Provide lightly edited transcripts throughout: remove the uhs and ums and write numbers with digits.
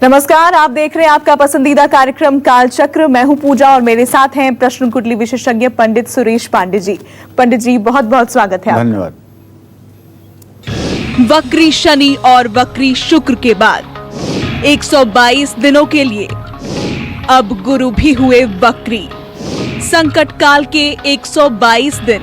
नमस्कार, आप देख रहे हैं आपका पसंदीदा कार्यक्रम कालचक्र। मैं हूं पूजा और मेरे साथ हैं प्रश्न कुंडली विशेषज्ञ पंडित सुरेश पांडे जी। पंडित जी, बहुत बहुत स्वागत है। धन्यवाद। वक्री शनि और वक्री शुक्र के बाद 122 दिनों के लिए अब गुरु भी हुए वक्री। संकट काल के 122 दिन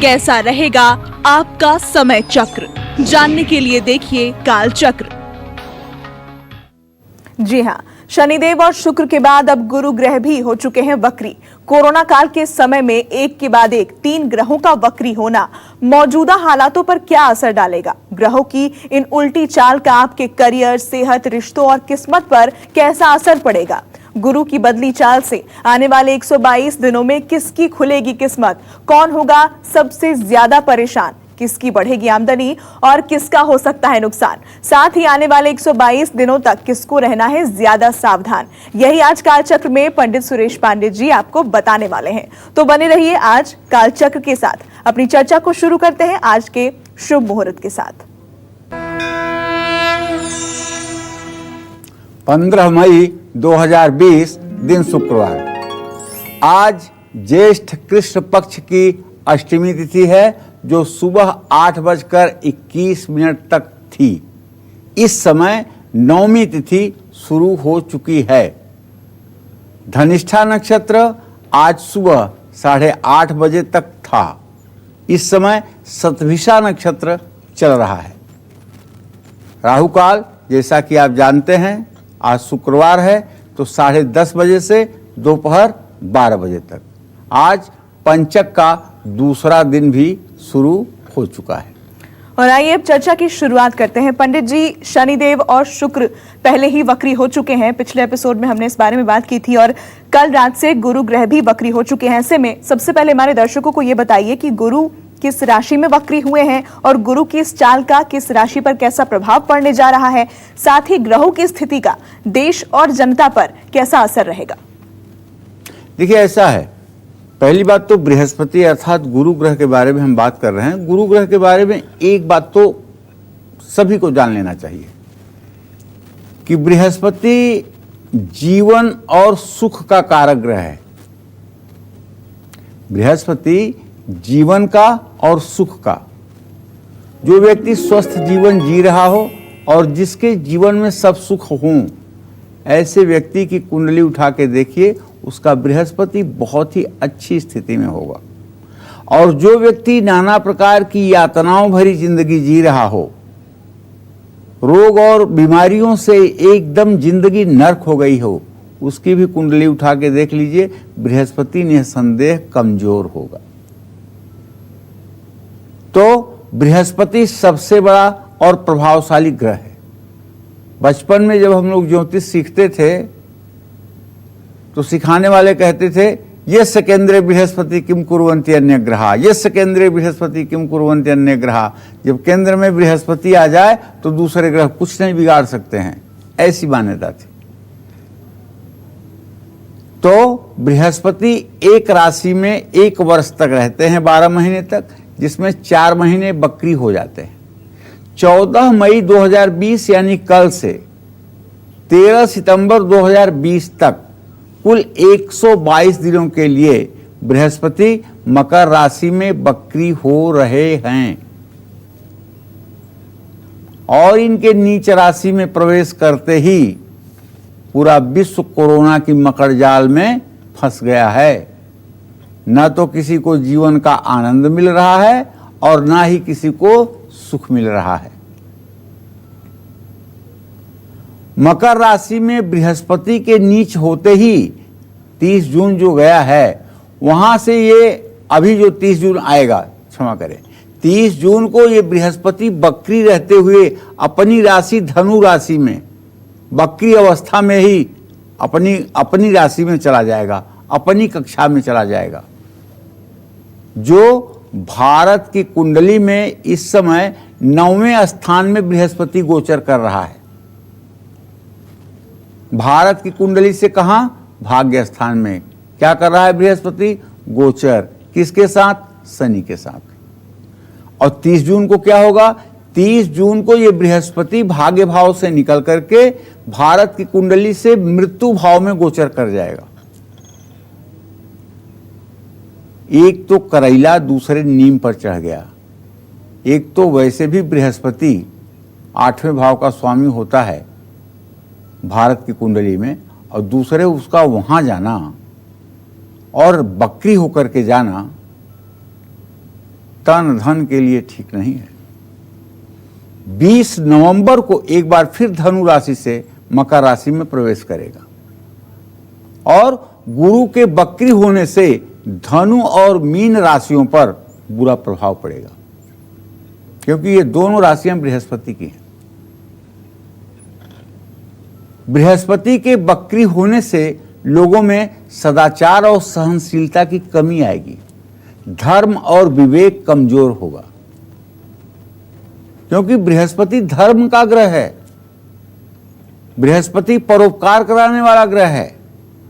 कैसा रहेगा आपका समय चक्र, जानने के लिए देखिए कालचक्र। जी हाँ, शनिदेव और शुक्र के बाद अब गुरु ग्रह भी हो चुके हैं वक्री। कोरोना काल के समय में एक के बाद एक 3 ग्रहों का वक्री होना मौजूदा हालातों पर क्या असर डालेगा? ग्रहों की इन उल्टी चाल का आपके करियर, सेहत, रिश्तों और किस्मत पर कैसा असर पड़ेगा? गुरु की बदली चाल से आने वाले 122 दिनों में किसकी खुलेगी किस्मत? कौन होगा सबसे ज्यादा परेशान? किसकी बढ़ेगी आमदनी और किसका हो सकता है नुकसान? साथ ही आने वाले 122 दिनों तक किसको रहना है ज्यादा सावधान? यही आज कालचक्र में पंडित सुरेश पांडे जी आपको बताने वाले हैं। तो बने रहिए आज कालचक्र के साथ। अपनी चर्चा को शुरू करते हैं आज के शुभ मुहूर्त के साथ। 15 मई 2020 दिन शुक्रवार। आज ज्येष्ठ कृष्ण पक्ष की अष्टमी तिथि है, जो सुबह 8:21 तक थी। इस समय नवमी तिथि शुरू हो चुकी है। धनिष्ठा नक्षत्र आज सुबह 8:30 बजे तक था। इस समय शतभिषा नक्षत्र चल रहा है। राहु काल, जैसा कि आप जानते हैं, आज शुक्रवार है तो 10:30 बजे से दोपहर 12 बजे तक। आज पंचक का दूसरा दिन भी शुरू हो चुका है। और आइए अब चर्चा की शुरुआत करते हैं। पंडित जी, शनिदेव और शुक्र पहले ही वक्री हो चुके हैं। पिछले एपिसोड में हमने इस बारे में बात की थी और कल रात से गुरु ग्रह भी वक्री हो चुके हैं। ऐसे में सबसे पहले हमारे दर्शकों को यह बताइए कि गुरु किस राशि में वक्री हुए हैं और गुरु की इस चाल का किस राशि पर कैसा प्रभाव पड़ने जा रहा है? साथ ही ग्रहों की स्थिति का देश और जनता पर कैसा असर रहेगा? देखिए, ऐसा है, पहली बात तो बृहस्पति अर्थात गुरु ग्रह के बारे में हम बात कर रहे हैं। गुरु ग्रह के बारे में एक बात तो सभी को जान लेना चाहिए कि बृहस्पति जीवन और सुख का कारक ग्रह है। बृहस्पति जीवन का और सुख का, जो व्यक्ति स्वस्थ जीवन जी रहा हो और जिसके जीवन में सब सुख हों, ऐसे व्यक्ति की कुंडली उठा के देखिए, उसका बृहस्पति बहुत ही अच्छी स्थिति में होगा। और जो व्यक्ति नाना प्रकार की यातनाओं भरी जिंदगी जी रहा हो, रोग और बीमारियों से एकदम जिंदगी नर्क हो गई हो, उसकी भी कुंडली उठा के देख लीजिए, बृहस्पति निसंदेह कमजोर होगा। तो बृहस्पति सबसे बड़ा और प्रभावशाली ग्रह है। बचपन में जब हम लोग ज्योतिष सीखते थे तो सिखाने वाले कहते थे, यस्य केंद्रे बृहस्पति किम कुर्वन्ति अन्य ग्रहा, यस्य केंद्रे बृहस्पति किम कुर्वन्ति अन्य ग्रहा। जब केंद्र में बृहस्पति आ जाए तो दूसरे ग्रह कुछ नहीं बिगाड़ सकते हैं, ऐसी मान्यता थी। तो बृहस्पति एक राशि में 1 वर्ष तक रहते हैं, 12 महीने तक, जिसमें 4 महीने वक्री हो जाते हैं। 14 मई 2020 यानी कल से 13 सितंबर 2020 तक कुल 122 दिनों के लिए बृहस्पति मकर राशि में वक्री हो रहे हैं और इनके नीच राशि में प्रवेश करते ही पूरा विश्व कोरोना की मकर जाल में फंस गया है। न तो किसी को जीवन का आनंद मिल रहा है और ना ही किसी को सुख मिल रहा है। मकर राशि में बृहस्पति के नीच होते ही 30 जून जो गया है, वहां से ये अभी जो 30 जून आएगा, क्षमा करें, 30 जून को ये बृहस्पति वक्री रहते हुए अपनी राशि धनु राशि में वक्री अवस्था में ही अपनी राशि में चला जाएगा, अपनी कक्षा में चला जाएगा। जो भारत की कुंडली में इस समय 9वें स्थान में बृहस्पति गोचर कर रहा है। भारत की कुंडली से कहां? भाग्य स्थान में क्या कर रहा है बृहस्पति? गोचर। किसके साथ? शनि के साथ। और 30 जून को क्या होगा? 30 जून को ये बृहस्पति भाग्य भाव से निकल करके भारत की कुंडली से मृत्यु भाव में गोचर कर जाएगा। एक तो करैला दूसरे नीम पर चढ़ गया। एक तो वैसे भी बृहस्पति 8वें भाव का स्वामी होता है भारत की कुंडली में, और दूसरे उसका वहां जाना और बकरी होकर के जाना तन धन के लिए ठीक नहीं है। 20 नवंबर को एक बार फिर धनु राशि से मकर राशि में प्रवेश करेगा और गुरु के बकरी होने से धनु और मीन राशियों पर बुरा प्रभाव पड़ेगा, क्योंकि ये दोनों राशियां बृहस्पति की हैं। बृहस्पति के बकरी होने से लोगों में सदाचार और सहनशीलता की कमी आएगी। धर्म और विवेक कमजोर होगा, क्योंकि बृहस्पति धर्म का ग्रह है। बृहस्पति परोपकार कराने वाला ग्रह है।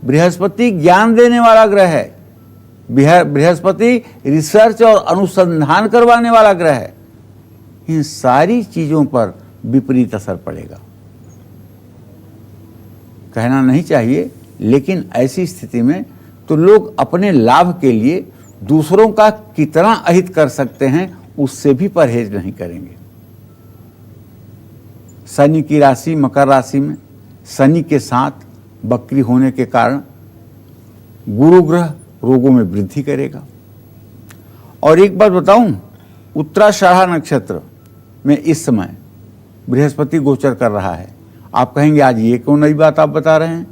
बृहस्पति ज्ञान देने वाला ग्रह है। बृहस्पति रिसर्च और अनुसंधान करवाने वाला ग्रह है। इन सारी चीजों पर विपरीत असर पड़ेगा। कहना नहीं चाहिए, लेकिन ऐसी स्थिति में तो लोग अपने लाभ के लिए दूसरों का कितना अहित कर सकते हैं उससे भी परहेज नहीं करेंगे। शनि की राशि मकर राशि में शनि के साथ बकरी होने के कारण गुरु ग्रह रोगों में वृद्धि करेगा। और एक बात बताऊं, उत्तराषाढ़ा नक्षत्र में इस समय बृहस्पति गोचर कर रहा है। आप कहेंगे आज ये क्यों नई बात आप बता रहे हैं?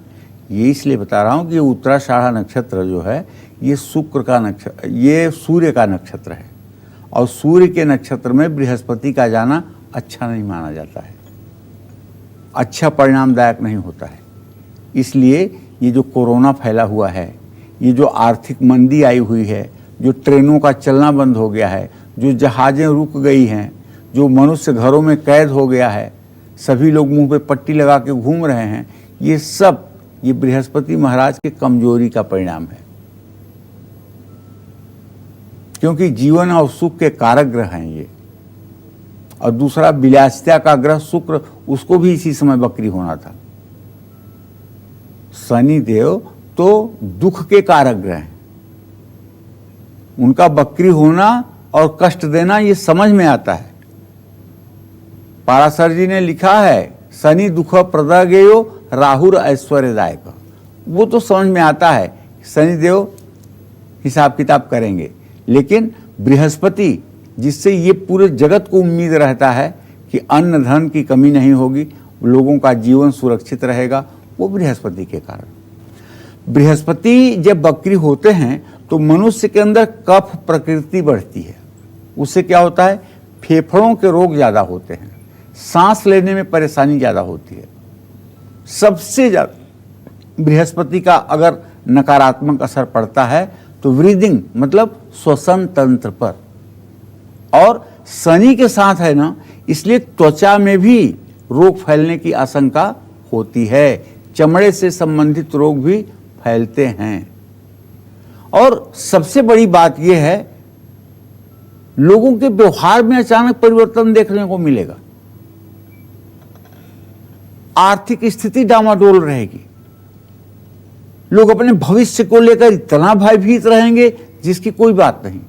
ये इसलिए बता रहा हूं कि उत्तराषाढ़ा नक्षत्र जो है ये शुक्र का नक्षत्र, ये सूर्य का नक्षत्र है, और सूर्य के नक्षत्र में बृहस्पति का जाना अच्छा नहीं माना जाता है, अच्छा परिणामदायक नहीं होता है। इसलिए ये जो कोरोना फैला हुआ है, ये जो आर्थिक मंदी आई हुई है, जो ट्रेनों का चलना बंद हो गया है, जो जहाज़ें रुक गई हैं, जो मनुष्य घरों में कैद हो गया है, सभी लोग मुंह पे पट्टी लगा के घूम रहे हैं, ये सब ये बृहस्पति महाराज की कमजोरी का परिणाम है। क्योंकि जीवन और सुख के कारक ग्रह हैं ये। और दूसरा विलासिता का ग्रह शुक्र, उसको भी इसी समय बकरी होना था। शनि देव तो दुख के कारक ग्रह हैं, उनका बकरी होना और कष्ट देना ये समझ में आता है। पाराशर जी ने लिखा है, शनि दुख प्रदागेयो राहुर ऐश्वर्यदायक। वो तो समझ में आता है, शनिदेव हिसाब किताब करेंगे। लेकिन बृहस्पति, जिससे ये पूरे जगत को उम्मीद रहता है कि अन्न धन की कमी नहीं होगी, लोगों का जीवन सुरक्षित रहेगा, वो बृहस्पति के कारण। बृहस्पति जब बकरी होते हैं तो मनुष्य के अंदर कफ प्रकृति बढ़ती है। उससे क्या होता है, फेफड़ों के रोग ज़्यादा होते हैं, सांस लेने में परेशानी ज़्यादा होती है। सबसे ज़्यादा बृहस्पति का अगर नकारात्मक असर पड़ता है तो ब्रीदिंग मतलब श्वसन तंत्र पर। और शनि के साथ है ना, इसलिए त्वचा में भी रोग फैलने की आशंका होती है। चमड़े से संबंधित रोग भी फैलते हैं। और सबसे बड़ी बात यह है, लोगों के व्यवहार में अचानक परिवर्तन देखने को मिलेगा। आर्थिक स्थिति डामाडोल रहेगी। लोग अपने भविष्य को लेकर इतना भयभीत रहेंगे जिसकी कोई बात नहीं।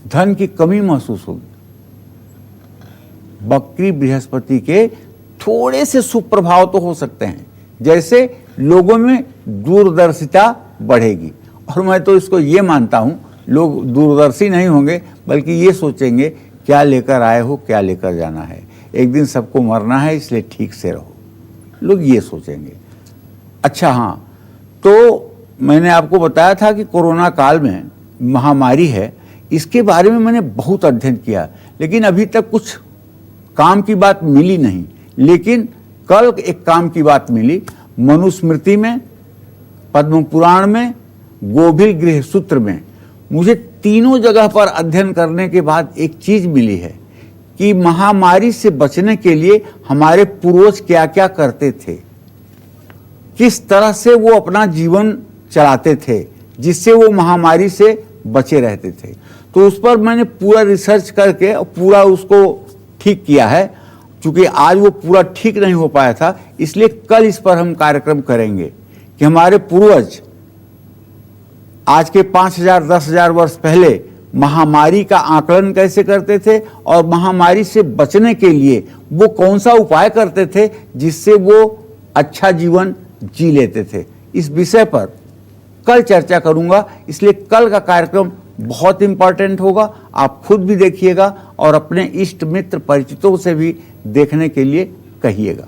धन की कमी महसूस होगी। बकरी बृहस्पति के थोड़े से सुप्रभाव तो हो सकते हैं, जैसे लोगों में दूरदर्शिता बढ़ेगी। और मैं तो इसको ये मानता हूं, लोग दूरदर्शी नहीं होंगे, बल्कि ये सोचेंगे क्या लेकर आए हो, क्या लेकर जाना है, एक दिन सबको मरना है, इसलिए ठीक से रहो। लोग ये सोचेंगे। अच्छा हाँ, तो मैंने आपको बताया था कि कोरोना काल में महामारी है, इसके बारे में मैंने बहुत अध्ययन किया, लेकिन अभी तक कुछ काम की बात मिली नहीं। लेकिन कल एक काम की बात मिली। मनुस्मृति में, पद्म पुराण में, गोभिल गृह सूत्र में, मुझे तीनों जगह पर अध्ययन करने के बाद एक चीज मिली है कि महामारी से बचने के लिए हमारे पूर्वज क्या क्या करते थे, किस तरह से वो अपना जीवन चलाते थे, जिससे वो महामारी से बचे रहते थे। तो उस पर मैंने पूरा रिसर्च करके और पूरा उसको ठीक किया है। चूंकि आज वो पूरा ठीक नहीं हो पाया था, इसलिए कल इस पर हम कार्यक्रम करेंगे कि हमारे पूर्वज आज के 5000 10,000 वर्ष पहले महामारी का आकलन कैसे करते थे और महामारी से बचने के लिए वो कौन सा उपाय करते थे जिससे वो अच्छा जीवन जी लेते थे। इस विषय पर कल चर्चा करूंगा, इसलिए कल का कार्यक्रम बहुत इंपॉर्टेंट होगा। आप खुद भी देखिएगा और अपने इष्ट मित्र परिचितों से भी देखने के लिए कहिएगा।